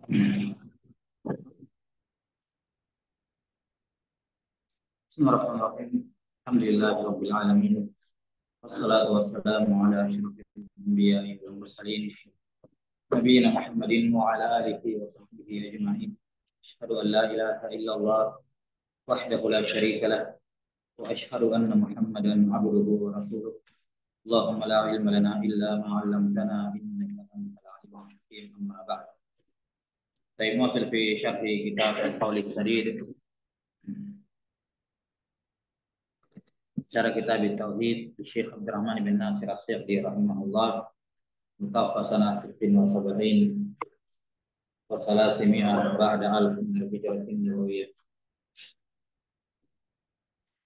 Bismillahirrahmanirrahim. Alhamdulillahirabbil alamin. Wassalatu wassalamu ala asyrofil anbiya'i wal mursalin nabiyina Muhammadin wa ala alihi wa sahbihi ajma'in. Asyhadu an la ilaha illallah wahdahu la syarika lah wa asyhadu anna Muhammadan abduhu wa rasuluh. Allahumma la ilma lana illa ma 'allamtana innaka antal alimul hakim. Amma ba'd. Saya masih fi syarhi kitab Al-Qaul As-Sadid. Cara kita Tauhid Syekh Abdurrahman bin Nasir As-Sa'di rahimahullah mutawaffa sana 60 wa 70 wa 300 ba'da alf min hijratin nabawiyyah.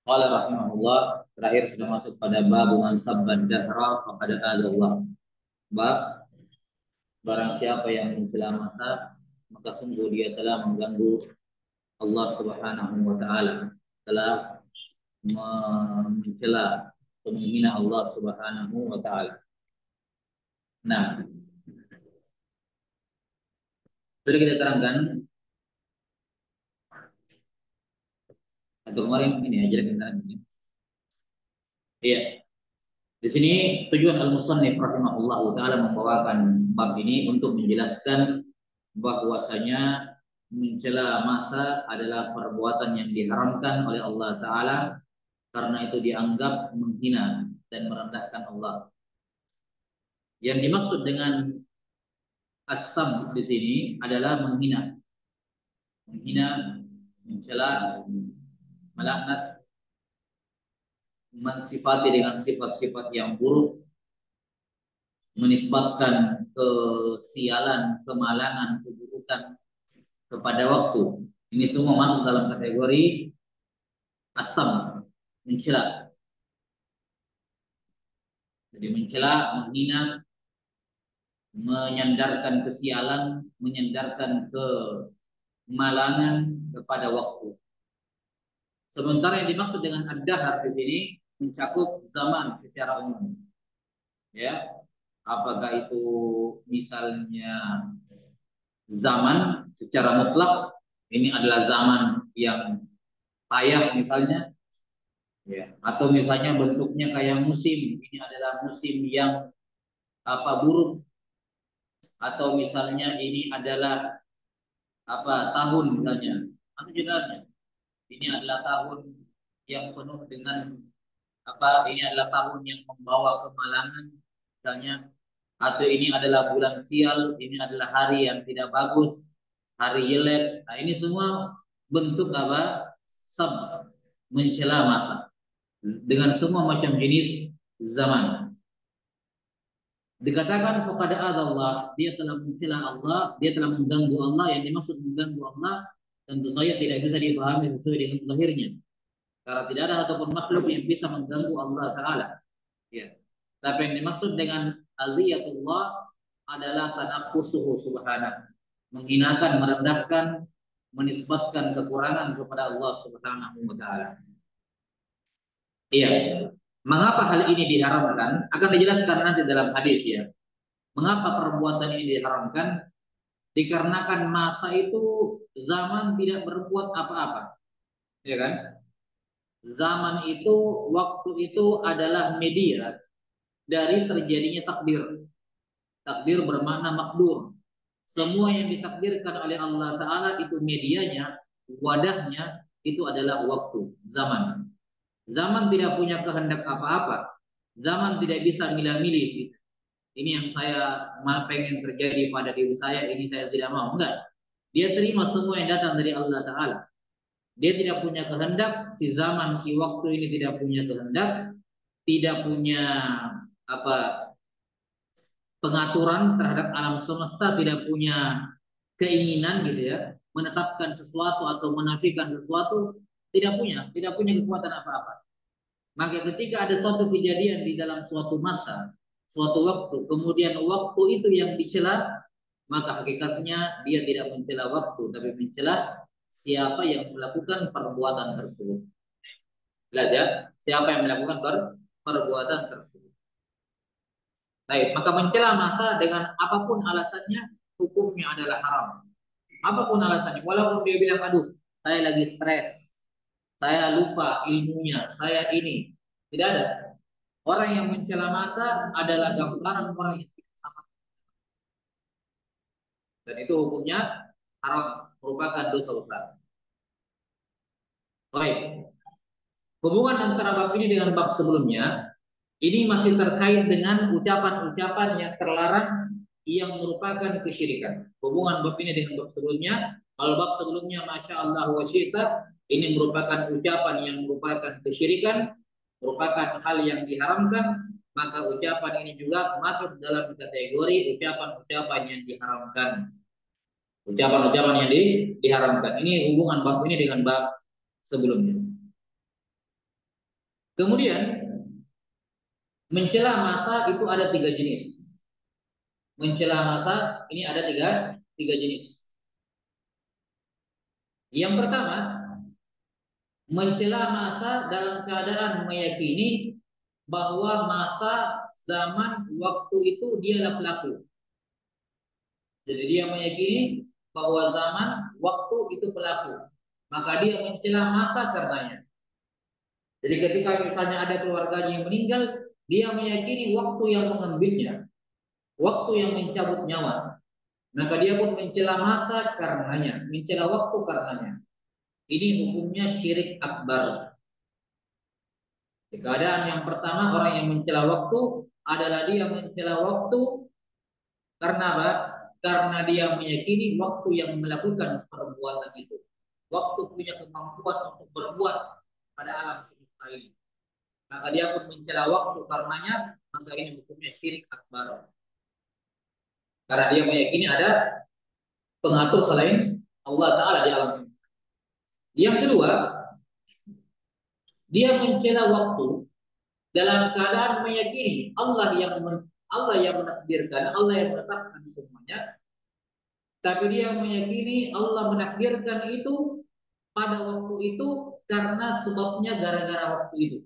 Qala rahimahullah, terakhir sudah masuk pada bab man sabbad dahra faqad adallah. Bab barang siapa yang mencela masa maka sungguh dia telah mengganggu Allah Subhanahu wa taala, telah mencela atau menghina Allah Subhanahu wa taala. Nah, sudah kita terangkan atau kemarin ini aja kita ini. Iya. Di sini tujuan al-musannif rahimahullah taala membawakan bab ini untuk menjelaskan bahwasanya mencela masa adalah perbuatan yang diharamkan oleh Allah taala karena itu dianggap menghina dan merendahkan Allah. Yang dimaksud dengan as-sab di sini adalah menghina, mencela, melaknat, mensifati dengan sifat-sifat yang buruk, menisbatkan kesialan, kemalangan, keburukan kepada waktu. Ini semua masuk dalam kategori asam, mencela. Jadi mencela, menghina, menyandarkan kesialan, menyandarkan kemalangan kepada waktu. Sementara yang dimaksud dengan ad-dahr di sini mencakup zaman secara umum. Ya, apakah itu misalnya zaman secara mutlak, ini adalah zaman yang payah misalnya, ya, atau misalnya bentuknya kayak musim, ini adalah musim yang buruk, atau misalnya ini adalah tahun misalnya, atau jelasnya ini adalah tahun yang penuh dengan ini adalah tahun yang membawa kemalangan misalnya, atau ini adalah bulan sial, ini adalah hari yang tidak bagus, hari jelek. Nah, ini semua bentuk sab, mencela masa dengan semua macam jenis zaman. Dikatakan kepada Allah, dia telah mencela Allah, dia telah mengganggu Allah. Yang dimaksud mengganggu Allah tentu saja tidak bisa dipahami sesuai dengan zahirnya, karena tidak ada ataupun makhluk yang bisa mengganggu Allah Taala. Ya. Tapi yang dimaksud dengan aliyatullah adalah tanaqqusuhu subhanahu, menghinakan, merendahkan, menisbatkan kekurangan kepada Allah Subhanahu wa taala. Iya. Mengapa hal ini diharamkan? Akan dijelaskan nanti dalam hadis ya. Mengapa perbuatan ini diharamkan? Dikarenakan masa itu zaman tidak berbuat apa-apa. Ya kan? Zaman itu, waktu itu adalah media dari terjadinya takdir. Takdir bermakna makdur. Semua yang ditakdirkan oleh Allah Ta'ala itu medianya, wadahnya, itu adalah waktu, zaman. Zaman tidak punya kehendak apa-apa. Zaman tidak bisa milih-milih. Ini yang saya pengen terjadi pada diri saya, ini saya tidak mau. Enggak. Dia terima semua yang datang dari Allah Ta'ala. Dia tidak punya kehendak, si zaman, si waktu ini tidak punya kehendak, tidak punya pengaturan terhadap alam semesta, tidak punya keinginan gitu ya, menetapkan sesuatu atau menafikan sesuatu, tidak punya kekuatan apa-apa. Maka ketika ada suatu kejadian di dalam suatu masa, suatu waktu, kemudian waktu itu yang dicela, maka hakikatnya dia tidak mencela waktu, tapi mencela siapa yang melakukan perbuatan tersebut. Jelas ya? Siapa yang melakukan perbuatan tersebut. Baik, maka mencela masa dengan apapun alasannya, hukumnya adalah haram. Apapun alasannya, walaupun dia bilang, aduh, saya lagi stres, saya lupa ilmunya, saya ini. Tidak ada. Orang yang mencela masa adalah gambaran orang yang tidak sama. Dan itu hukumnya haram, merupakan dosa besar. Baik. Hubungan antara bab ini dengan bab sebelumnya, ini masih terkait dengan ucapan-ucapan yang terlarang yang merupakan kesyirikan. Hubungan bab ini dengan bab sebelumnya, kalau bab sebelumnya Masya Allah wa syi'ta, ini merupakan ucapan yang merupakan kesyirikan, merupakan hal yang diharamkan, maka ucapan ini juga masuk dalam kategori ucapan-ucapan yang diharamkan. Ucapan-ucapan yang diharamkan. Ini hubungan bab ini dengan bab sebelumnya. Kemudian mencela masa itu ada 3 jenis. Mencela masa ini ada tiga jenis. Yang pertama, mencela masa dalam keadaan meyakini bahwa masa zaman waktu itu dialah pelaku. Jadi dia meyakini bahwa zaman waktu itu pelaku. Maka dia mencela masa karenanya. Jadi ketika misalnya ada keluarganya yang meninggal, dia meyakini waktu yang mengambilnya, waktu yang mencabut nyawa. Maka dia pun mencela masa karenanya, mencela waktu karenanya. Ini hukumnya syirik akbar. Di keadaan yang pertama, orang yang mencela waktu adalah dia mencela waktu karena apa? Karena dia meyakini waktu yang melakukan perbuatan itu. Waktu punya kemampuan untuk berbuat pada alam semesta ini. Maka dia pun mencela waktu karenanya, maka ini hukumnya syirik akbar. Karena dia meyakini ada pengatur selain Allah Ta'ala di alam semesta. Yang kedua, dia mencela waktu dalam keadaan meyakini Allah yang menakdirkan, Allah yang menetapkan semuanya. Tapi dia meyakini Allah menakdirkan itu pada waktu itu karena sebabnya gara-gara waktu itu.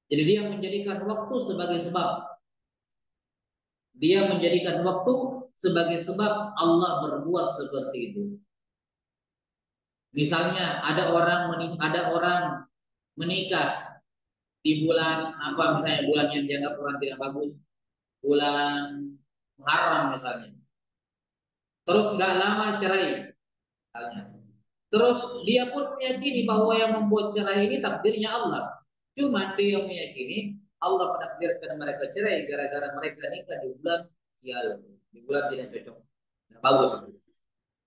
Jadi dia menjadikan waktu sebagai sebab. Dia menjadikan waktu sebagai sebab Allah berbuat seperti itu. Misalnya ada orang menikah di bulan apa, misalnya bulan yang dianggap orang tidak bagus, bulan Muharram misalnya. Terus nggak lama cerai misalnya. Terus dia pun meyakini bahwa yang membuat cerai ini takdirnya Allah. Cuma dia meyakini Allah menakdirkan mereka cerai gara-gara mereka nikah di bulan sial, di bulan tidak cocok, tidak bagus.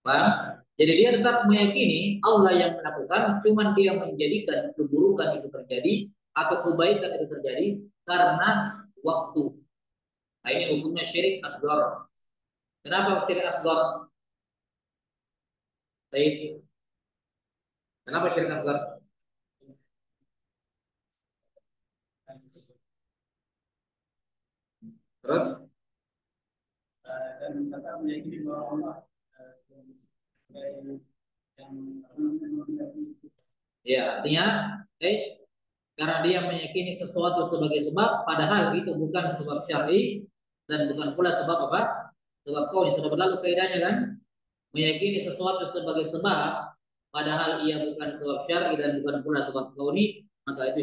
Paham? Jadi dia tetap meyakini Allah yang melakukan, cuma dia menjadikan keburukan itu terjadi atau kebaikan itu terjadi karena waktu. Nah, ini hukumnya syirik asghar. Kenapa syirik asghar? Baik. Kenapa syirik asghar? Terus dan tetap meyakini bahwa Allah ya, artinya karena dia meyakini sesuatu sebagai sebab, padahal itu bukan sebab syar'i dan bukan pula sebab apa? Sebab kauni. Sudah berlalu kaidahnya kan? Meyakini sesuatu sebagai sebab, padahal ia bukan sebab syar'i dan bukan pula sebab kauni, maka itu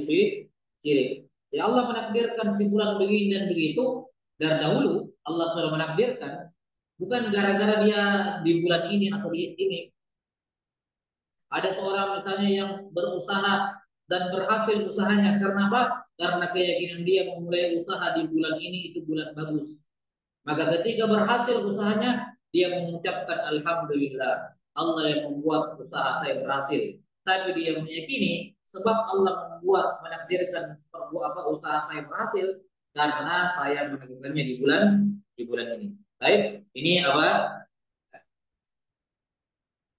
syirik. Ya Allah menakdirkan simpulan begini dan begitu dari dahulu. Allah telah menakdirkan, bukan gara-gara dia di bulan ini atau di ini. Ada seorang misalnya yang berusaha dan berhasil usahanya karena apa? Karena keyakinan dia memulai usaha di bulan ini itu bulan bagus. Maka ketika berhasil usahanya, dia mengucapkan alhamdulillah, Allah yang membuat usaha saya berhasil. Tapi dia meyakini sebab Allah membuat menakdirkan usaha saya berhasil karena saya melakukannya di bulan ini. Baik, ini apa?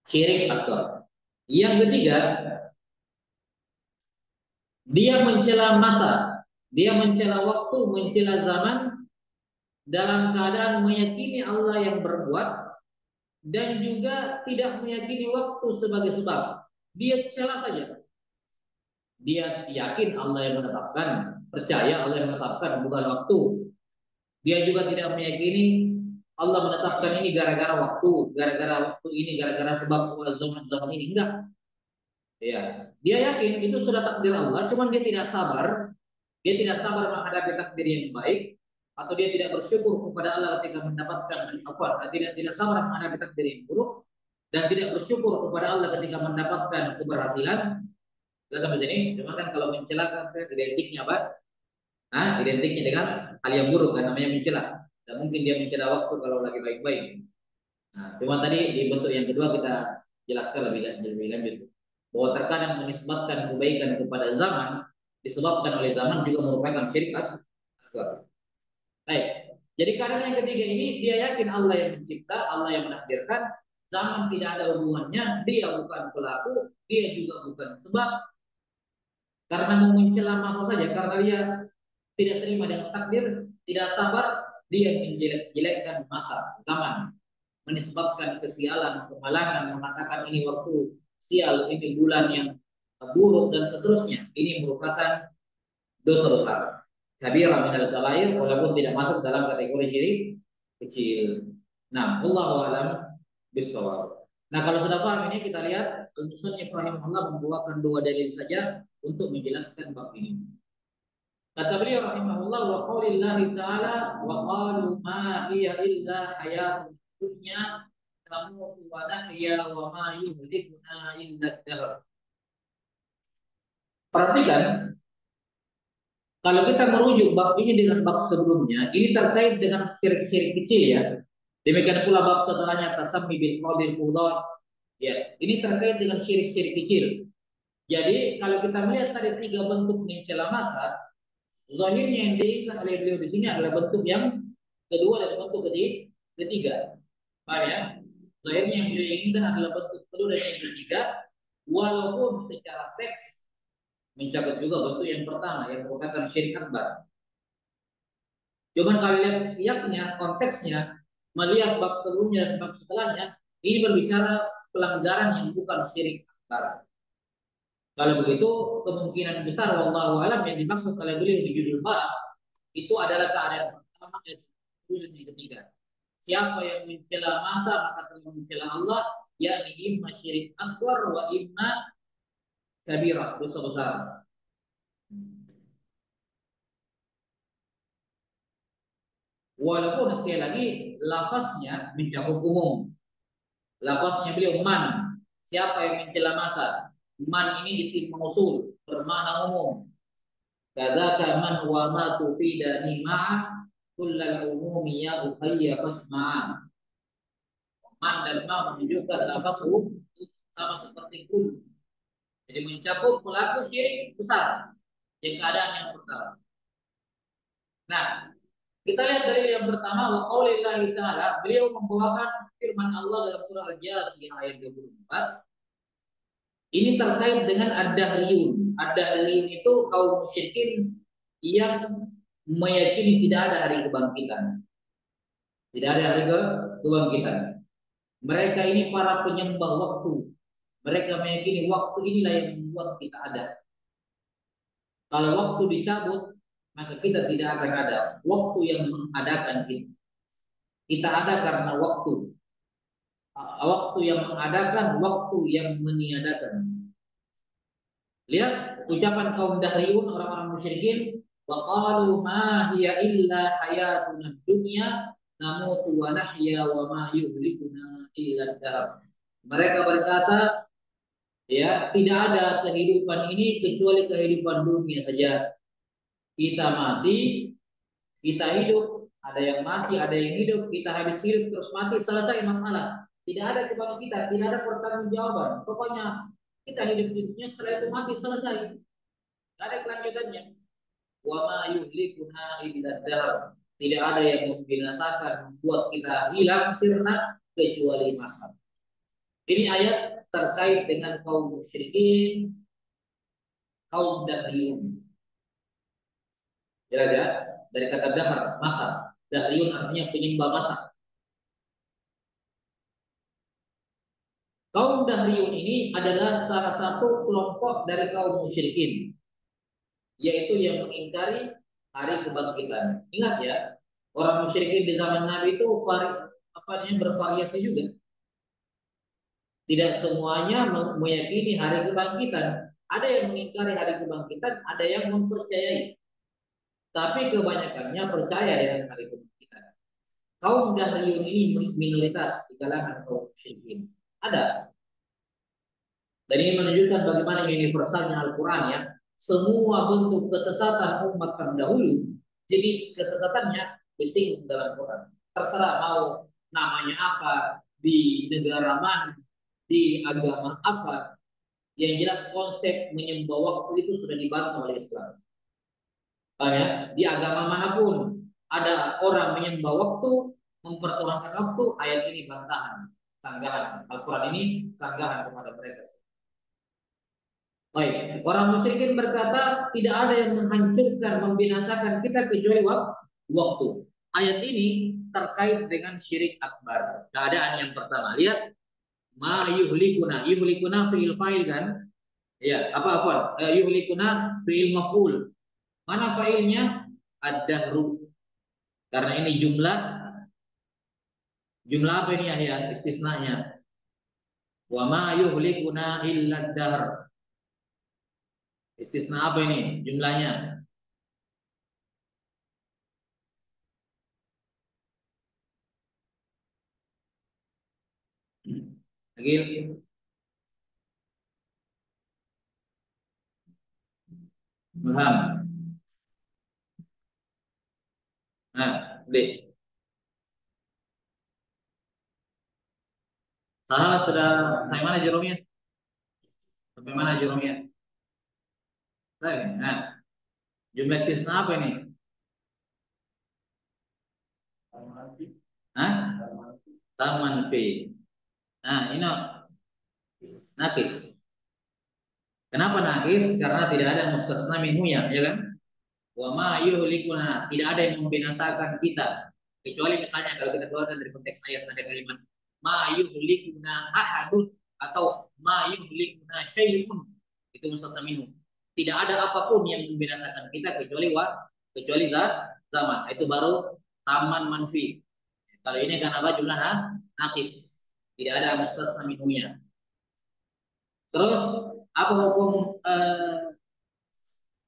Syirik asghar. Yang ketiga, dia mencela masa, dia mencela waktu, mencela zaman dalam keadaan meyakini Allah yang berbuat dan juga tidak meyakini waktu sebagai sebab. Dia cela saja. Dia yakin Allah yang menetapkan, percaya Allah yang menetapkan, bukan waktu. Dia juga tidak meyakini Allah menetapkan ini gara-gara waktu ini, gara-gara sebab zaman ini, enggak. Ya, dia yakin itu sudah takdir Allah, cuman dia tidak sabar menghadapi takdir yang baik, atau dia tidak bersyukur kepada Allah ketika mendapatkan apa, tidak sabar menghadapi takdir yang buruk, dan tidak bersyukur kepada Allah ketika mendapatkan keberhasilan. Kita sampai sini, cuma kan kalau mencela kan identiknya apa? Identiknya dengan hal yang buruk kan, namanya mencela. Dan mungkin dia mencela waktu kalau lagi baik-baik. Nah, cuma tadi di bentuk yang kedua kita jelaskan lebih lanjut bahwa terkadang menisbatkan kebaikan kepada zaman disebabkan oleh zaman juga merupakan syirik asgar. Baik. Jadi karena yang ketiga ini dia yakin Allah yang mencipta, Allah yang menakdirkan, zaman tidak ada hubungannya, dia bukan pelaku, dia juga bukan sebab. Karena mau mencela masa saja, karena dia tidak terima dengan takdir, tidak sabar, dia menjelek-jelekkan masa zaman, menisbatkan kesialan, kemalangan, mengatakan ini waktu sial, ini bulan yang buruk dan seterusnya. Ini merupakan dosa besar. Kabirah minal kabair, walaupun tidak masuk dalam kategori syirik kecil. Nah, wallahu a'lam bishawab. Nah, kalau sudah paham ini kita lihat al-musannif rahimahullah membawakan dua dalil saja untuk menjelaskan bab ini. Kata beliau rahimahullah wa qaulillahi ta'ala wa qalu ma hiya illa hayatun dunya namutu wa nahya wa ma yuhlikuna illa ad-dahr. Perhatikan, kalau kita merujuk bab ini dengan bab sebelumnya, ini terkait dengan syirik-syirik kecil ya. Demikian pula bab setelahnya tasammi bil qadir qudar. Ya, ini terkait dengan syirik-syirik kecil. Jadi kalau kita melihat tadi tiga bentuk mencela masa, zahirnya yang diinginkan oleh beliau di sini adalah bentuk yang kedua dan bentuk ketiga. Paham ya? Zahirnya yang beliau inginkan adalah bentuk kedua dan yang ketiga, walaupun secara teks mencakup juga bentuk yang pertama yang merupakan syirik akbar. Cuman kalau lihat siapnya, konteksnya, melihat bab sebelumnya dan bab setelahnya, ini berbicara pelanggaran yang bukan syirik akbar. Kalau begitu, kemungkinan besar wallahu alam yang dimaksud oleh beliau di judul bab itu adalah keadaan pertama dan yang ketiga. Siapa yang mencela masa maka telah mencela Allah, yakni imma syirik asghar wa imma kabirah, dosa besar. Walaupun sekali lagi lafaznya mencakup umum. Lafaznya beliau man, siapa yang mencela masa. Man ini isim mausul, bermakna umum. Kadzaka man wa ma tufidani ma'a kullal umumi ya ukhayya fasma'a. Man dan ma menunjukkan lafaz umum sama seperti kul. Jadi mencakup pelaku syirik besar. Yang keadaan yang pertama. Nah, kita lihat dari yang pertama wa qaulillahi ta'ala, beliau membawakan firman Allah dalam surah Al-Jasiyah ayat 24. Ini terkait dengan ad-dahriyun. Ad-dahriyun itu kaum musyrikin yang meyakini tidak ada hari kebangkitan. Tidak ada hari kebangkitan. Mereka ini para penyembah waktu. Mereka meyakini waktu inilah yang membuat kita ada. Kalau waktu dicabut, maka kita tidak akan ada. Waktu yang mengadakan kita. Kita ada karena waktu. Waktu yang mengadakan, waktu yang meniadakan. Lihat ucapan kaum dahriyun, orang-orang musyrikin, wa qalu ma hiya illa hayatuna dunya namutu wa nahya wa ma yuhlikuna illa ad-dahr. Mereka berkata, ya, tidak ada kehidupan ini kecuali kehidupan dunia saja. Kita mati, kita hidup, ada yang mati, ada yang hidup, kita habis hidup terus mati, selesai masalah. Tidak ada kebangkitan, tidak ada pertanggungjawaban. Pokoknya kita hidup-hidupnya, setelah itu mati, selesai. Tidak ada kelanjutannya. Wa ma yuhlikuna illa dahr. Tidak ada yang membinasakan, membuat kita hilang sirna kecuali masa. Ini ayat terkait dengan kaum musyrikin, kaum dahriyun. Jelas ya? Dari kata dahar, masa. Dahriyun artinya penyembah masa. Kaum dahriyun ini adalah salah satu kelompok dari kaum musyrikin, yaitu yang mengingkari hari kebangkitan. Ingat ya, orang musyrikin di zaman Nabi itu bervariasi juga. Tidak semuanya meyakini hari kebangkitan. Ada yang mengingkari hari kebangkitan, ada yang mempercayai. Tapi kebanyakannya percaya dengan hari kebangkitan. Kaum Dahriyun ini minoritas di kalangan kaum musyrikin. Ada. Dan ini menunjukkan bagaimana universalnya Al-Quran ya. Semua bentuk kesesatan umat terdahulu, jenis kesesatannya disinggung dalam Quran. Terserah mau namanya apa, di negara mana, di agama apa. Yang jelas konsep menyembah waktu itu sudah dibantah oleh Islam. Ya? Di agama manapun ada orang menyembah waktu, mempertuhankan waktu, ayat ini bantahan, sanggahan. Al-Quran ini sanggahan kepada mereka. Baik, orang musyrikin berkata tidak ada yang menghancurkan, membinasakan kita kecuali waktu. Ayat ini terkait dengan syirik akbar. Keadaan yang pertama, lihat ma yuhlikuna, yuhlikuna fi'il fa'il kan? Ya, apa? Yuhlikuna fi'il maf'ul. Mana fa'ilnya? Ad-dahru. Karena ini jumlah apa ini ya? Istisnanya. Wa ma yuhlikuna illa ad-dahr. Istisna apa ini jumlahnya? Agil, paham? Nah, deh. Salah sudah saya mana jurumnya? Sampai mana jurumnya? Nah, jumlah istisna apa ini? Hah? Taman fi. Nah, ini nakis. Kenapa nakis? Karena tidak ada mustasna minhunya, ya kan? Wa ma yuhlikuna, tidak ada yang membinasakan kita. Kecuali misalnya kalau kita keluarkan dari konteks ayat ada kalimat ma yuhlikuna ahadun atau ma yuhlikuna syai'un. Itu mustasna minhu. Tidak ada apapun yang membinasakan kita kecuali zaman. Itu baru taman manfi. Kalau ini kan apa jumlah nakis. Tidak ada mustasna minhunya. Terus apa hukum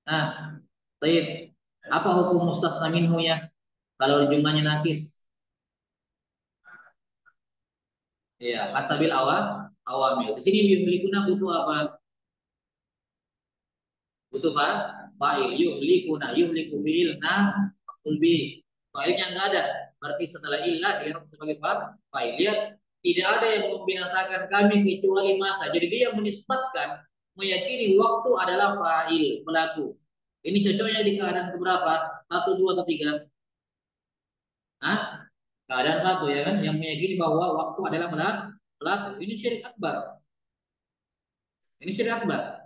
nah, Sayyid, apa hukum mustasna minhu ya? Kalau jumlahnya nakis. Ya, hasabil awamil. Di sini yuhlikuna butuh apa? Butuh apa? Fa'il. Yuhliku fi'ilna maf'ul bi. Fa'ilnya enggak ada. Berarti setelah illa dia sebagai fa'il. Lihat, tidak ada yang membinasakan kami kecuali masa. Jadi dia menisbatkan meyakini waktu adalah fa'il, pelaku. Ini cocoknya di keadaan keberapa? 1, 2 atau 3? Hah? Keadaan 1 ya kan, yang meyakini bahwa waktu adalah pelaku. Ini syirik akbar. Ini syirik akbar.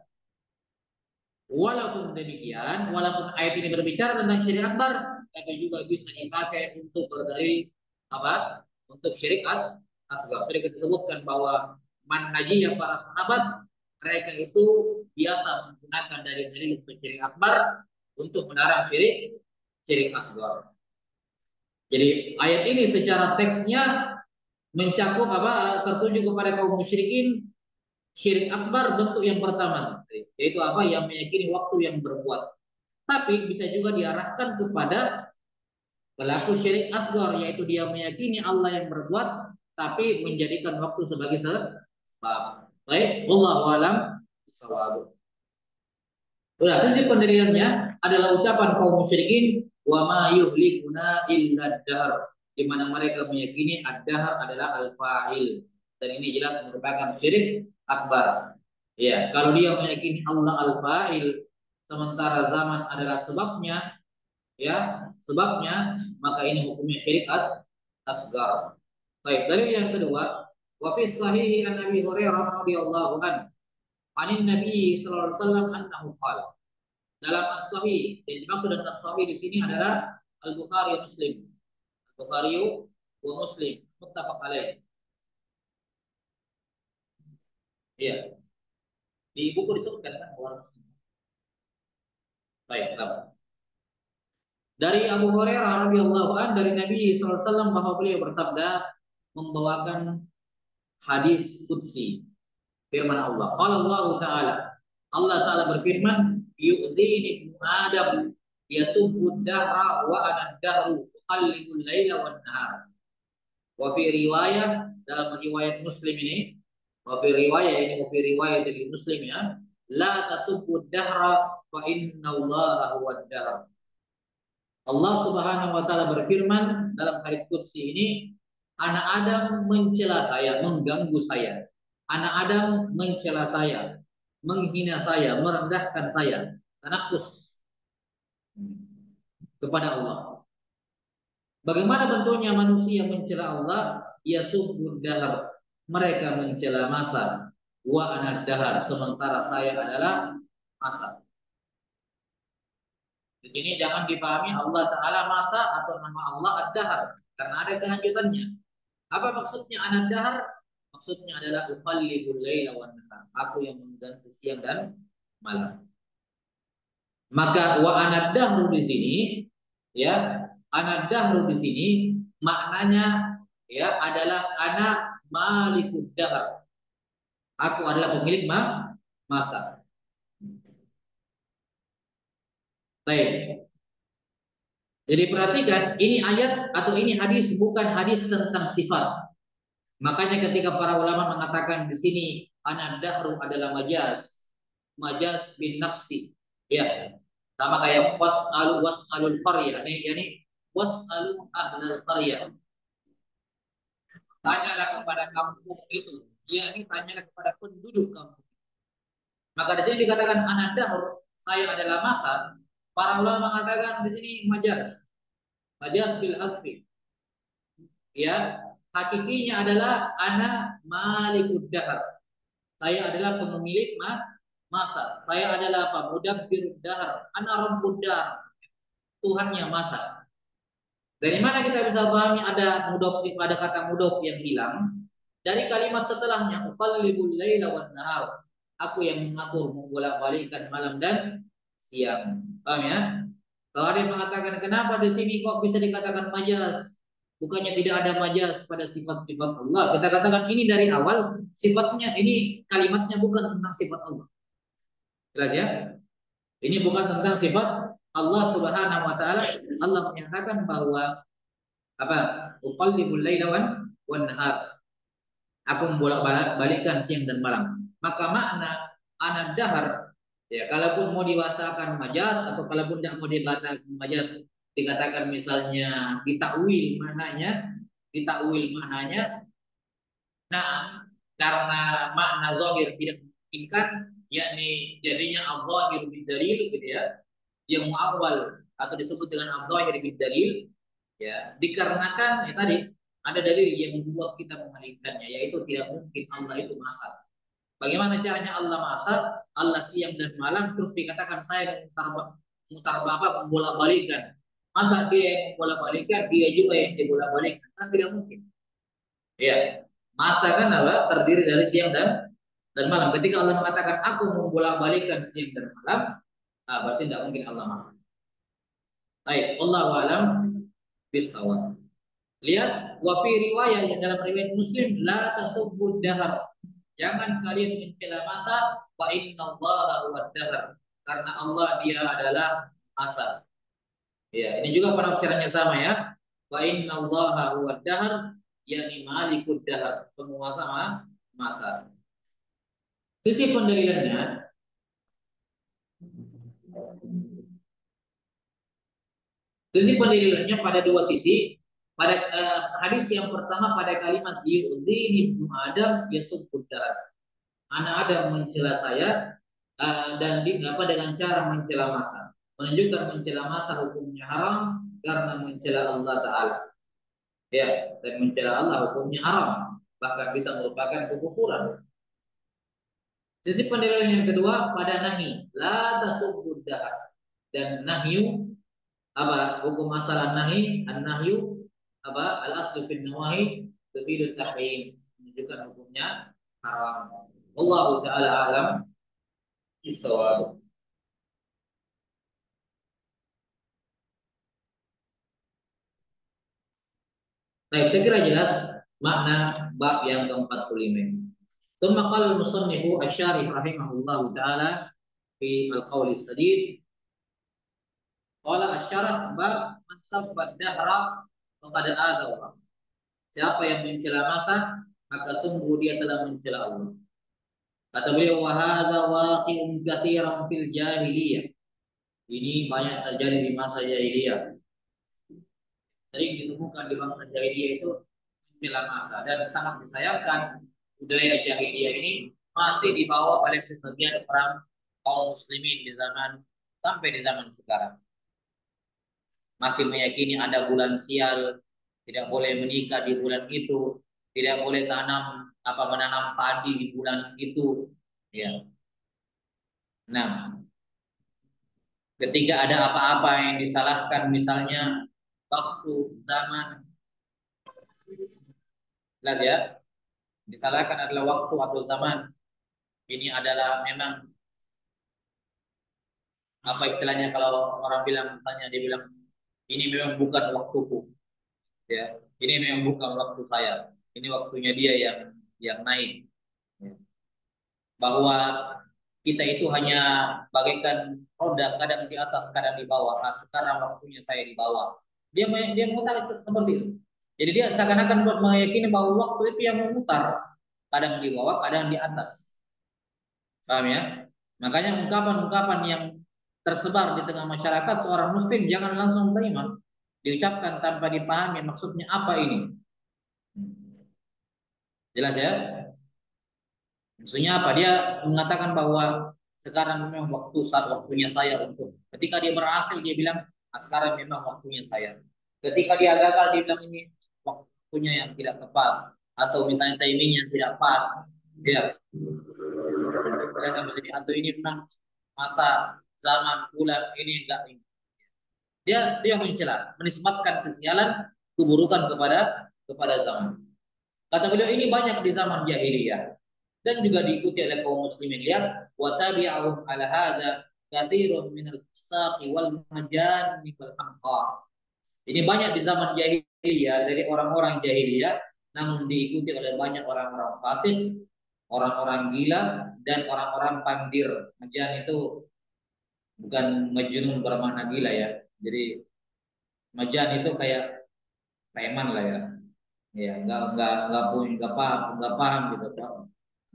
Walaupun demikian, walaupun ayat ini berbicara tentang syirik akbar, tapi juga bisa dipakai untuk berdalil apa? Untuk syirik asgar. Sudah kita sebutkan bahwa manhajiyah para sahabat mereka itu biasa menggunakan dalil-dalil syirik akbar untuk melarang syirik asgar. Jadi ayat ini secara teksnya mencakup apa? Tertuju kepada kaum musyrikin. Syirik akbar bentuk yang pertama, yaitu apa? Yang meyakini waktu yang berbuat. Tapi bisa juga diarahkan kepada pelaku syirik asgar, yaitu dia meyakini Allah yang berbuat, tapi menjadikan waktu sebagai sebab. Baik, wallahu alam bissawab. Udah, sisi pendiriannya adalah ucapan kaum musyrikin wa ma yuhlikuna illa dahr, di mana mereka meyakini ad-dahr adalah al-fa'il. Dan ini jelas merupakan syirik akbar. Ya, kalau dia meyakini Allah al-fa'il sementara zaman adalah sebabnya, ya, sebabnya maka ini hukumnya syirik asgar. Baik, dari yang kedua, wa fi sahih an Abi Hurairah radhiyallahu anhu anin Nabi sallallahu alaihi wasallam annahu qala, dalam as-sahih, yang dimaksud dengan as-sahih di sini adalah Al-Bukhari Muslim. Al-Bukhari wa Muslim muttafaq alaih. Iya, di buku disebutkan kan Bukhari Muslim. Baik, kenapa? Dari Abu Hurairah radhiyallahu an dari Nabi sallallahu alaihi wasallam bahwa beliau bersabda, membawakan hadis qudsi, firman Allah. Qala Allah Ta'ala, Allah Ta'ala berfirman, yu'dini ibnu Adam yasubbu dahra wa ana dahru uqallibul laila wan nahar. Wa fi riwayah, dalam riwayat Muslim ini, wa fi riwayat dari Muslim ya, la tasubbu dahra fa inna Allah huwa dahr. Allah Subhanahu wa taala berfirman dalam hadits qudsi ini, anak Adam mencela saya, mengganggu saya. Anak Adam mencela saya, menghina saya, merendahkan saya, tanakus kepada Allah. Bagaimana bentuknya manusia mencela Allah? Yasubbud dahar. Mereka mencela masa. Wa ana dahar. Sementara saya adalah masa. Di sini jangan dipahami Allah Ta'ala masa atau nama Allah ad-dahar. Karena ada kelanjutannya. Apa maksudnya ana dahar? Maksudnya adalah uqallibul laila wan nahar. Aku yang mengganti siang dan malam. Maka wa ana dahru di sini, ya, ana dahru di sini maknanya ya adalah ana malikud dahar. Aku adalah pemilik masa. Baik. Jadi perhatikan, ini ayat atau ini hadis bukan hadis tentang sifat. Makanya ketika para ulama mengatakan di sini ana dahru adalah majaz bin nafsi. Ya, sama kayak was'alul qaryah. Ini was'alu ahlal qaryah. Tanyalah kepada kampung itu. Ya, ini tanyalah kepada penduduk kampung. Maka di sini dikatakan ana dahr, saya adalah masa. Para ulama mengatakan di sini majaz bil asfi. Ya, hakikinya adalah ana malikud dahr. Saya adalah pemilik masa. Saya adalah apa? Mudabbirud dahr. Ana rabbud dahr. Tuhannya masa. Dari mana kita bisa pahami ada kata mudhof yang hilang? Dari kalimat setelahnya, uqallibul laila wan nahar. Aku yang mengatur, membolak-balikkan malam dan siang. Paham ya? Kalau ada yang mengatakan kenapa di sini kok bisa dikatakan majaz? Bukannya tidak ada majaz pada sifat-sifat Allah. Kita katakan ini dari awal sifatnya, ini kalimatnya bukan tentang sifat Allah. Jelas ya? Ini bukan tentang sifat Allah Subhanahu wa taala. Allah menyatakan bahwa apa? Uqallibul laila wan nahar. Aku membolak-balikkan siang dan malam. Maka makna ana dahar, ya, kalaupun mau diwasakan majaz atau kalaupun tidak mau dikatakan majaz, dikatakan misalnya ditakwil maknanya. Nah, karena makna zahir tidak memungkinkan, yakni jadinya al-zahir bid-dalil gitu ya, yang muawwal atau disebut dengan al-zahir bid-dalil, ya, dikarenakan ya tadi ada dalil yang membuat kita mengalihkannya, yaitu tidak mungkin Allah itu masak. Bagaimana caranya Allah masak? Allah siang dan malam, terus dikatakan saya mutar apa membolak-balikan. Masa dia yang membolak-balikan, dia juga yang dibolak-balikan? Kan tidak mungkin. Ya, masa kan apa? Terdiri dari siang dan malam. Ketika Allah mengatakan aku membolak-balikan siang dan malam, berarti tidak mungkin Allah masak. Baik, Allahu a'lam bishawab. Lihat, wa fi riwayat yang dalam riwayat Muslim, la tasubbud dahar. Jangan kalian mencela masa, wa innallaha huwad dahar. Karena Allah dia adalah masa. Ya, ini juga penafsirannya sama ya. Wa innallaha huwad dahar, yakni malikud dahar, penguasa masa. Sisi pendalilannya, pada dua sisi. Pada hadis yang pertama pada kalimat yu'dini ibnu Adam yasubbud dahar. Anak Adam mencela saya dan dengan cara mencela masa. Menunjukkan mencela masa hukumnya haram karena mencela Allah Ta'ala. Ya, dan mencela Allah hukumnya haram, bahkan bisa merupakan kekufuran. Sisi pendalilan yang kedua pada nahi, la tasubbud dahar. Dan nahyu apa? Hukum masalah nahi, an-nahyu apa? Al-aslu fil nawahi tufidu tahrim. Menunjukkan hukumnya haram. Wallahu ta'ala alam bisawab. Baik, saya kira jelas. makna bab yang ke-45. Tsumma qala al-musannifu asy-syarih rahimahullahu taala fi al-qaul as-sadid, qala asy-syarah bab man sabba dahra faqad adha. Siapa yang mencela masa, maka sungguh dia telah mencela Allah. Kata beliau, wa hadza waqi'un katsiran fil jahiliyah. Ini banyak terjadi di masa jahiliyah. Sering ditemukan di bangsa jahiliyah itu mencela masa, dan sangat disayangkan budaya jahiliyah ini masih dibawa oleh sebagian orang kaum muslimin di zaman sampai di zaman sekarang. Masih meyakini ada bulan sial, tidak boleh menikah di bulan itu, tidak boleh menanam padi di bulan itu. Ya. Nah, ketika ada apa-apa yang disalahkan, misalnya waktu zaman, lihat ya, disalahkan adalah waktu atau zaman. Ini adalah memang apa istilahnya, kalau orang bilang, tanya, dia bilang ini memang bukan waktuku, ya. Ini memang bukan waktu saya. Ini waktunya dia yang naik. Ya. Bahwa kita itu hanya bagaikan roda, kadang di atas, kadang di bawah. Nah, sekarang waktunya saya di bawah. Dia memutar seperti itu. Jadi dia seakan-akan meyakini bahwa waktu itu yang memutar, kadang di bawah, kadang di atas. Paham ya? Makanya ungkapan-ungkapan yang tersebar di tengah masyarakat, seorang muslim jangan langsung terima. Diucapkan tanpa dipahami maksudnya apa ini. Jelas ya? Maksudnya apa? Dia mengatakan bahwa sekarang memang saat waktunya saya untuk. Ketika dia berhasil, dia bilang, ah, sekarang memang waktunya saya. Ketika dia gagal, dia bilang ini waktunya yang tidak tepat, atau misalnya timingnya tidak pas. Ya. Atau ini memang masa, zaman, bulan ini enggak ini. Dia mencela, menisbatkan kesialan, keburukan kepada zaman. Kata beliau, ini banyak di zaman jahiliyah dan juga diikuti oleh kaum muslimin. Lihat, wa tabi'ahum ala hadza katsirun min al-fusaqi wal majani wal anqar. Ini banyak di zaman jahiliyah dari orang-orang jahiliyah, namun diikuti oleh banyak orang-orang fasik, orang-orang gila, dan orang-orang pandir. Majan itu bukan majnun bermakna gila ya. Jadi majan itu kayak preman lah ya. Ya, nggak paham gitu,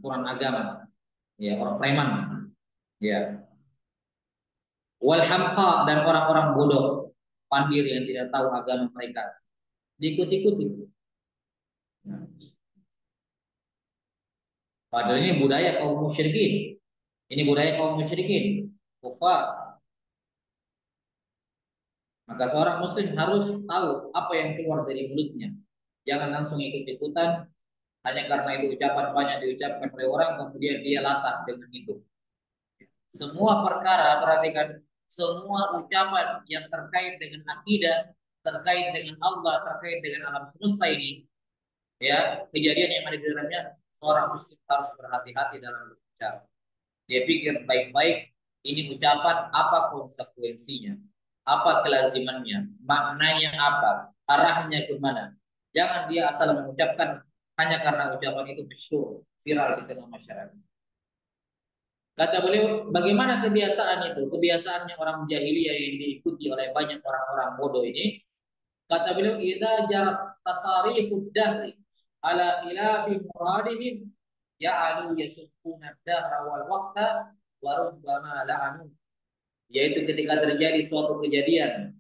kurang agama. Ya, orang preman. Ya. Wal hamqa, dan orang-orang bodoh, pandir yang tidak tahu agama mereka. Diikuti-ikuti. Nah, padahal ini budaya kaum musyrikin. Ini budaya kaum musyrikin, kufar. Maka seorang muslim harus tahu apa yang keluar dari mulutnya. Jangan langsung ikut-ikutan hanya karena itu ucapan banyak diucapkan oleh orang, kemudian dia latah dengan itu. Semua perkara, perhatikan, semua ucapan yang terkait dengan akidah, terkait dengan Allah, terkait dengan alam semesta ini, ya, kejadian yang ada di dalamnya, seorang muslim harus berhati-hati dalam berbicara. Dia pikir baik-baik, ini ucapan apa konsekuensinya, apa kelazimannya, maknanya apa, arahnya kemana. Jangan dia asal mengucapkan hanya karena ucapan itu masyhur, viral di tengah masyarakat. Kata beliau, bagaimana kebiasaan itu? Kebiasaannya orang jahiliyah yang diikuti oleh banyak orang-orang bodoh ini. Kata beliau, idza jarat tasarifud dahri ala khilafi muradihim ya'alu yasubbuna dahra wal waqta wa rubbama la'anu. Yaitu ketika terjadi suatu kejadian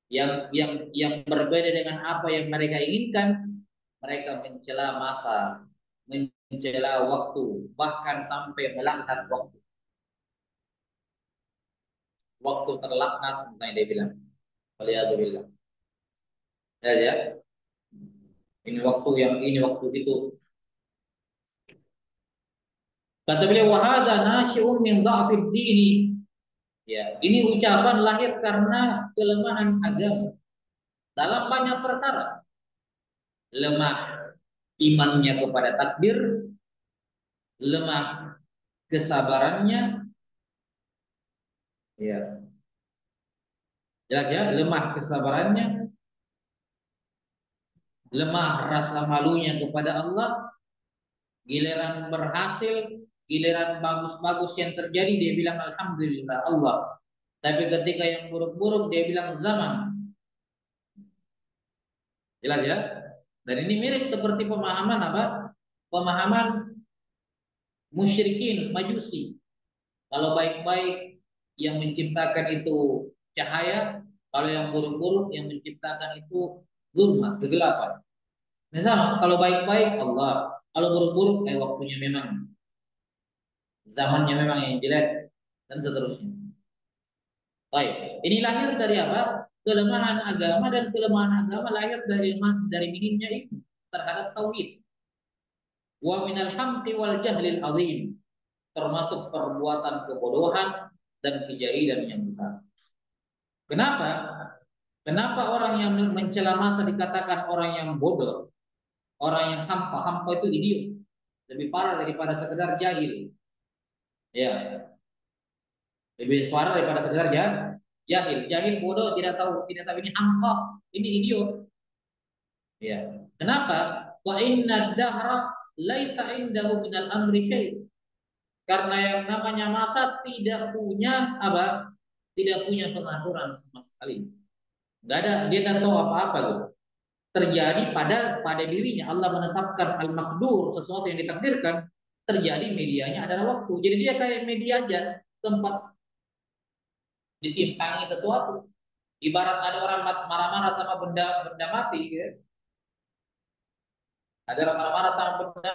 yang berbeda dengan apa yang mereka inginkan, mereka mencela masa, mencela waktu, bahkan sampai melanggar waktu. Waktu terlaknat, nah dia bilang, waliyadzubillah. Ya. Ini waktu yang ini, waktu itu. Kata beliau, wahada nasyi'un min dha'fid dini. Ya, ini ucapan lahir karena kelemahan agama dalam banyak perkara. Lemah imannya kepada takdir, lemah kesabarannya, ya. Jelas ya, lemah kesabarannya, lemah rasa malunya kepada Allah, giliran berhasil, giliran bagus-bagus yang terjadi dia bilang alhamdulillah Allah. Tapi ketika yang buruk-buruk dia bilang zaman. Jelas ya? Dan ini mirip seperti pemahaman apa? Pemahaman musyrikin, majusi. Kalau baik-baik yang menciptakan itu cahaya, kalau yang buruk-buruk yang menciptakan itu zulmat, kegelapan. Nah, sama, kalau baik-baik Allah, kalau buruk-buruk waktunya memang, zamannya memang yang jelek dan seterusnya. Baik, ini lahir dari apa? Kelemahan agama, dan kelemahan agama lahir dari minimnya itu terhadap tauhid. Wa minal hamqi wal jahlil azim, termasuk perbuatan kebodohan dan kejahilan yang besar. Kenapa? Kenapa orang yang mencela masa dikatakan orang yang bodoh, orang yang hampa? Hampa itu idiot, lebih parah daripada sekedar jahil. Ya, lebih parah daripada sekedar jahil. Jahil bodoh, tidak tahu ini hampa, ini idiot. Ya. Kenapa? Wa inna dahra laisa indahu minal amri syai'. Karena yang namanya masa tidak punya apa? Tidak punya pengaturan sama sekali. Enggak ada, dia tidak tahu apa-apa gitu. Terjadi pada dirinya. Allah menetapkan al-maqdur, sesuatu yang ditakdirkan, terjadi, medianya adalah waktu. Jadi dia kayak media aja, tempat disimpangi sesuatu. Ibarat ada orang marah-marah sama benda benda mati, ya. Ada orang marah-marah sama benda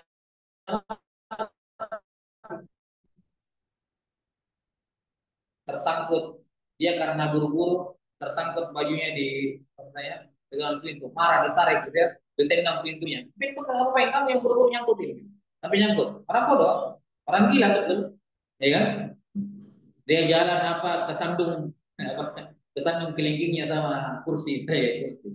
tersangkut, dia karena buru-buru tersangkut bajunya di saya dengan pintu, marah ditarik gitu ya, ditendang pintunya. Pintu kenapa yang kamu yang buru-buru nyangkutin? Tapi nyangkut. Orang bodoh, orang gila betul, ya kan? Dia jalan apa kesandung kesandung kelingkingnya sama kursi, kursi.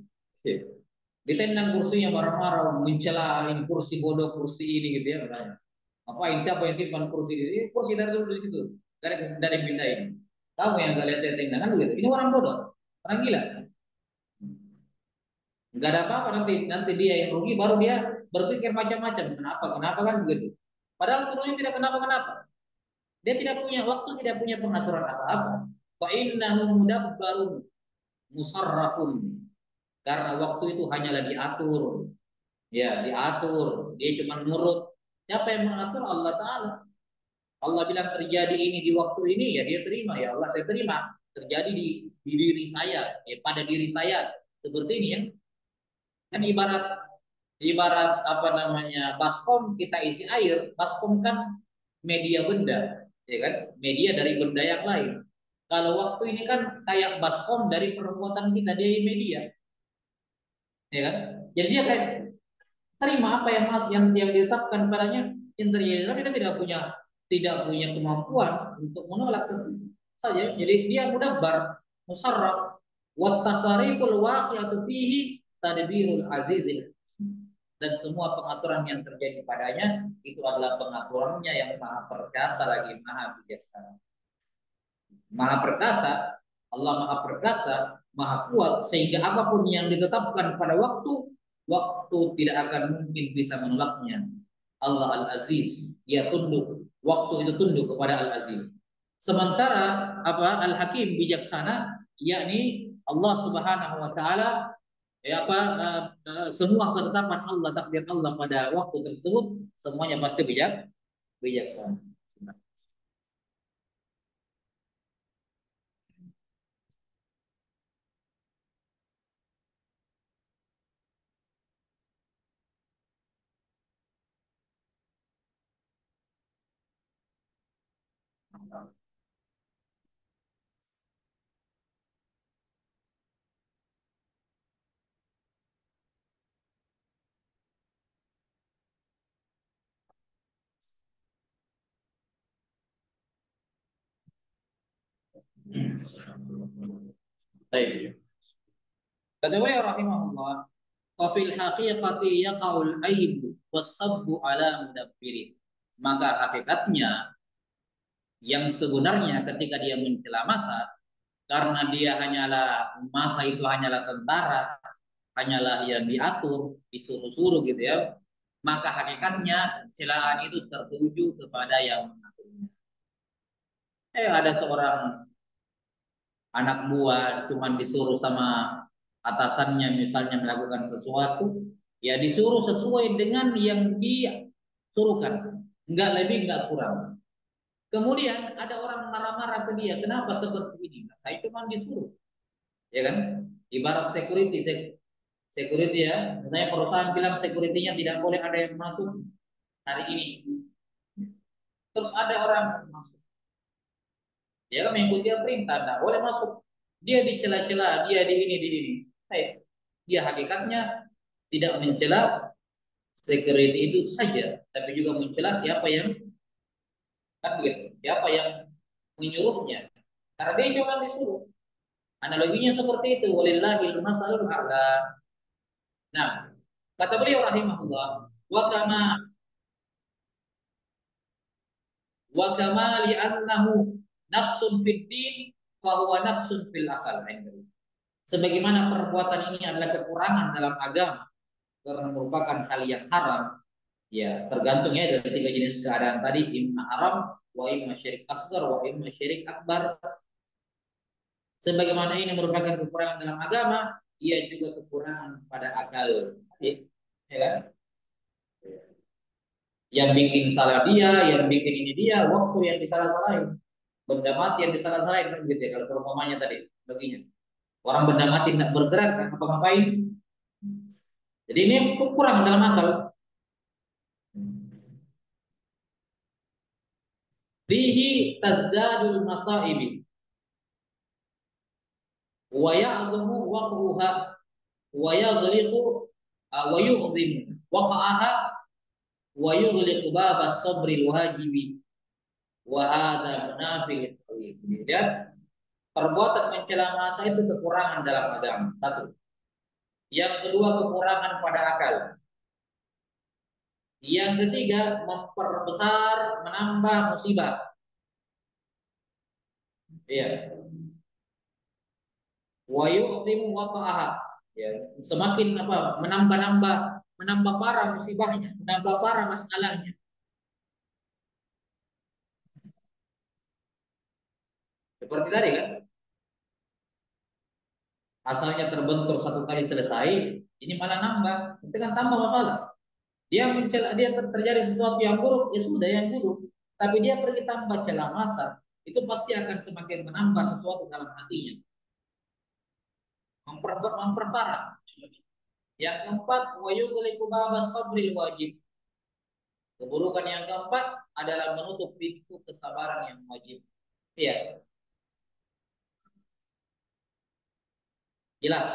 Ditendang kursinya, marah-marah, mencela ini kursi bodoh, kursi ini gitu ya katanya. Apain, siapa yang simpan kursi ini? Kursi dari dulu di situ. Dari pindahin. Kamu yang gak lihat tendangan begitu. Ini orang bodoh, orang gila. Nggak ada apa-apa, nanti dia yang rugi, baru dia berpikir macam-macam. Kenapa kan begitu. Padahal sebenarnya tidak kenapa-kenapa. Dia tidak punya waktu, tidak punya pengaturan apa-apa. Fa innahu mudabbarun musarrafun. Karena waktu itu hanyalah diatur. Ya, diatur. Dia cuma nurut. Siapa yang mengatur? Allah Ta'ala. Allah bilang terjadi ini di waktu ini, ya dia terima. Ya Allah, saya terima. Terjadi di diri saya, ya pada diri saya. Seperti ini ya. Kan ibarat ibarat apa namanya, baskom kita isi air. Baskom kan media benda, ya kan? Media dari benda yang lain. Kalau waktu ini kan kayak baskom dari perbuatan kita, dia media, ya kan? Jadi dia kayak terima apa yang ditetapkan padanya yang terjadi, tapi dia tidak punya kemampuan untuk menolak, tentu saja. Jadi dia mudabbar, musarraf, wa tasariful waqi'atu fihi tadbirul azizil, dan semua pengaturan yang terjadi padanya itu adalah pengaturannya yang maha perkasa lagi maha bijaksana. Maha perkasa, Allah maha perkasa, maha kuat, sehingga apapun yang ditetapkan pada waktu tidak akan mungkin bisa menolaknya. Allah Al-Aziz, dia tunduk, waktu itu tunduk kepada Al-Aziz. Sementara apa, Al-Hakim, bijaksana, yakni Allah Subhanahu wa taala, semua ketetapan Allah, takdir Allah pada waktu tersebut semuanya pasti bijaksana. Baik. Kata beliau rahimahullah, wa fil haqiqati yaqaul aib wasabbu ala mudabbirin. Maka hakikatnya, yang sebenarnya ketika dia mencela masa, karena dia hanyalah, masa itu hanyalah tentara, hanyalah yang diatur, disuruh-suruh gitu ya, maka hakikatnya celaan itu tertuju kepada yang mengaturnya. Ada seorang anak buah cuman disuruh sama atasannya misalnya melakukan sesuatu, ya disuruh sesuai dengan yang dia suruhkan, enggak lebih enggak kurang. Kemudian ada orang marah-marah ke dia, kenapa seperti ini? Nah, saya cuma disuruh, ya kan? Ibarat security ya, misalnya perusahaan bilang securitynya tidak boleh ada yang masuk hari ini, terus ada orang masuk, dia kan mengikuti perintah, tidak boleh masuk. Dia dicela-cela, dia di ini. Dia hakikatnya tidak mencela security itu saja, tapi juga mencela siapa yang kan begitu, siapa yang menyuruhnya. Karena dia cuma disuruh. Analoginya seperti itu. Walillahil masalul a'la. Nah, kata beliau rahimahullah, wa kama li'annahu naqsun fid din fa huwa naqsun fil akal. Sebagaimana perbuatan ini adalah kekurangan dalam agama karena merupakan hal yang haram, ya tergantung ya dari tiga jenis keadaan tadi, imma haram, wa imma syirik asghar, wa imma syirik akbar. Sebagaimana ini merupakan kekurangan dalam agama, ia juga kekurangan pada akal. Ya kan? Yang bikin salah dia, yang bikin ini dia, waktu yang disalah-salahin, benda mati yang disalah-salahin, kan gitu ya kalau perumpamannya tadi baginya. Orang benda mati tidak bergerak, kan apa-ngapain. Jadi ini kekurangan dalam akal. Fihi tazdadul masaibi wa ya'dhamu waqruha wa yaghliqu wa yu'dhim waqa'aha wa yughliqu bab as-sabri al-wajibi wa hadha munafiq. Lihat, perbuatan mencela masa itu kekurangan dalam agama. Satu. Yang kedua, kekurangan pada akal. Yang ketiga, memperbesar, menambah musibah. Iya. Wa yu'timu waqa'aha. Ya, semakin apa? Menambah parah musibahnya, menambah parah masalahnya. Seperti tadi kan, asalnya terbentur satu kali selesai, ini malah nambah, itu kan tambah masalah. Dia terjadi sesuatu yang buruk, ya sudah yang buruk. Tapi dia pergi tambah celah masa, itu pasti akan semakin menambah sesuatu dalam hatinya, memperparah. Yang keempat, wa yughliqu babas sabril wajib. Keburukan yang keempat adalah menutup pintu kesabaran yang wajib. Iya, jelas.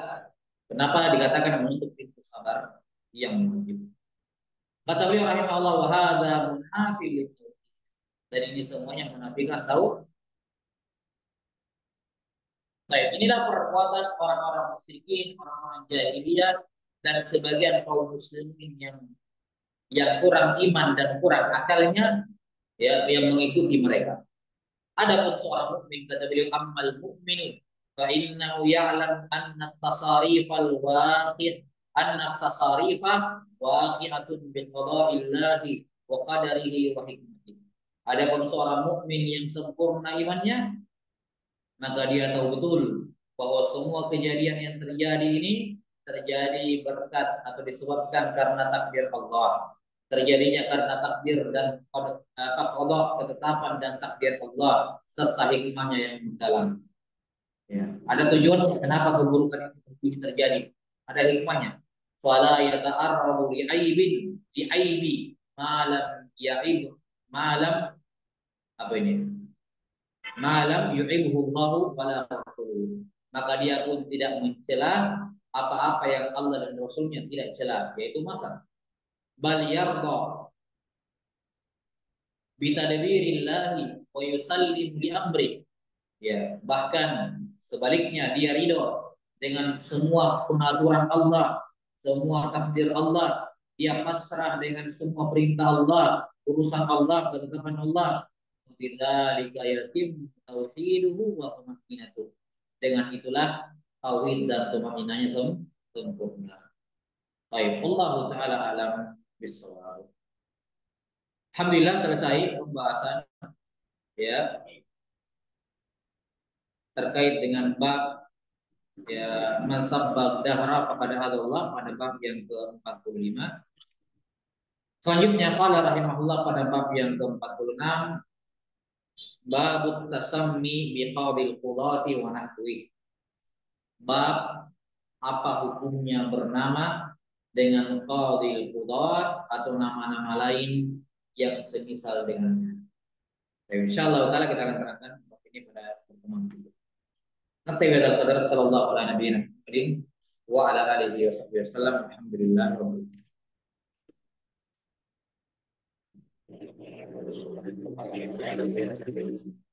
Kenapa dikatakan menutup pintu sabar yang wajib? Kata beliau rahimahullah, wa hadza munafil. Dan ini semuanya menafikan tahu. Baik, inilah perbuatan orang-orang musyrikin, orang-orang jahiliyah, dan sebagian kaum muslimin yang kurang iman dan kurang akalnya, ya, yang mengikuti mereka. Adapun seorang mukmin, kata beliau, ammal mu'minu fa innahu ya'lam anna tasarifal waqi' anna tasarifa waqi'atun bi qada'illahi wa qadarihi wa hikmatihi. Adapun seorang mukmin yang sempurna imannya, maka dia tahu betul bahwa semua kejadian yang terjadi ini terjadi berkat atau disebabkan karena takdir Allah. Terjadinya karena takdir dan qada, ketetapan dan takdir Allah serta hikmahnya yang mendalam. Ya. Ada tujuan kenapa keburukan itu terjadi. Ada hikmahnya. Fala yata'arrabu li'aibi malam ya'ib malam apa ini? Malam yu'ibhu Allahu wala rasuluh. Maka dia pun tidak mencela apa-apa yang Allah dan Rasulnya tidak cela, yaitu masa. Bal yarda bitadbirillahi wa yusallimu li amri. Ya, bahkan sebaliknya dia ridho dengan semua pengaturan Allah, semua takdir Allah. Dia pasrah dengan semua perintah Allah, urusan Allah, ketetapan Allah. Bidzalika yatim tauhiduhu wa tumakinatuh. Dengan itulah tauhid dan tumakinahnya sempurna. Baik, Allah taala alam bisawab. Alhamdulillah selesai pembahasan ya terkait dengan bab ya masabbal dahra kepada Allah pada bab yang ke-45. Selanjutnya qala rahimahullah pada bab yang ke-46 bab tasammi biqabil qudati wa nahwi. Bab apa hukumnya bernama dengan qadil qudat atau nama-nama lain yang semisal dengannya. Insyaallah taala kita akan terangkan ini pada pertemuan berikutnya. Nanti pada qadar sallallahu alaihi wa ala alihi wasallam. Alhamdulillah rabbil alamin.